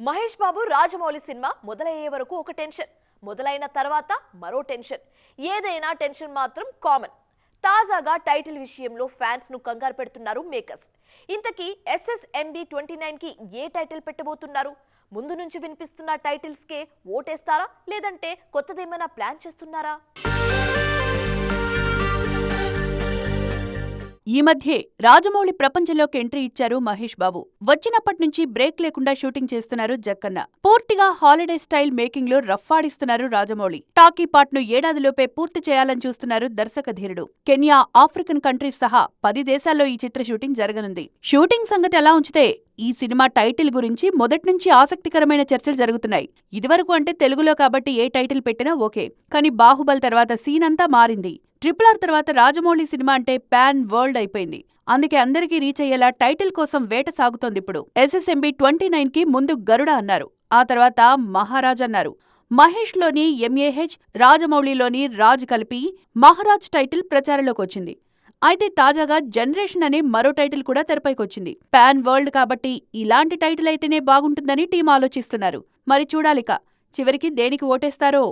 Mahesh Babu Rajamouli cinema మొదలయ్యే వరకు ఒక టెన్షన్, మొదలైన తర్వాత మరో టెన్షన్. ఏదైనా టెన్షన్ మాత్రం కామన్. తాజాగా టైటిల్ విషయంలో ఫ్యాన్స్ ను కంగారు పెడుతున్నారు మేకర్స్. ఇంతకీ SSMB 29 కి ఏ టైటిల్ పెట్టబోతున్నారు? ముందు నుంచి వినిపిస్తున్న టైటిల్స్ కే ఓటేస్తారా లేదంటే కొత్తదేమైనా ప్లాన్ చేస్తున్నారా? ఈ మధ్యే రాజమౌళి ప్రపంచంలోకి ఎంట్రీ ఇచ్చారు మహేష్ బాబు. వచ్చినప్పటి నుంచి బ్రేక్ లేకుండా షూటింగ్ చేస్తున్నారు జక్కన్న. పూర్తిగా హాలిడే స్టైల్ మేకింగ్ లో రఫ్ఫాడిస్తున్నారు రాజమౌళి. టాకీ పార్ట్ ను ఏడాదిలోపే పూర్తి చేయాలని చూస్తున్నారు దర్శక ధీరుడు. కెన్యా, ఆఫ్రికన్ కంట్రీస్ సహా 10 దేశాల్లో ఈ చిత్ర షూటింగ్ జరగనుంది. షూటింగ్ సంగతి ఎలా ఉంచితే ఈ సినిమా టైటిల్ గురించి మొదట్నుంచి ఆసక్తికరమైన చర్చలు జరుగుతున్నాయి. ఇదివరకు అంటే తెలుగులో కాబట్టి ఏ టైటిల్ పెట్టినా ఓకే. కానీ బాహుబలి తర్వాత సీన్ అంతా మారింది. RRR తర్వాత రాజమౌళి సినిమా అంటే పాన్ వరల్డ్ అయిపోయింది. అందుకే అందరికీ రీచ్ అయ్యేలా టైటిల్ కోసం వేట సాగుతోందిప్పుడు. SSMB 29 కి ముందు గరుడ అన్నారు, ఆ తర్వాత మహారాజ్ అన్నారు. మహేష్ లోని MAH, రాజమౌళిలోని రాజ్ కలిపి మహారాజ్ టైటిల్ ప్రచారంలోకి వచ్చింది. అయితే తాజాగా జనరేషన్ అనే మరో టైటిల్ కూడా తెరపైకొచ్చింది. పాన్ వరల్డ్ కాబట్టి ఇలాంటి టైటిల్ అయితేనే బాగుంటుందని టీం ఆలోచిస్తున్నారు. మరి చూడాలిక చివరికి దేనికి ఓటేస్తారో.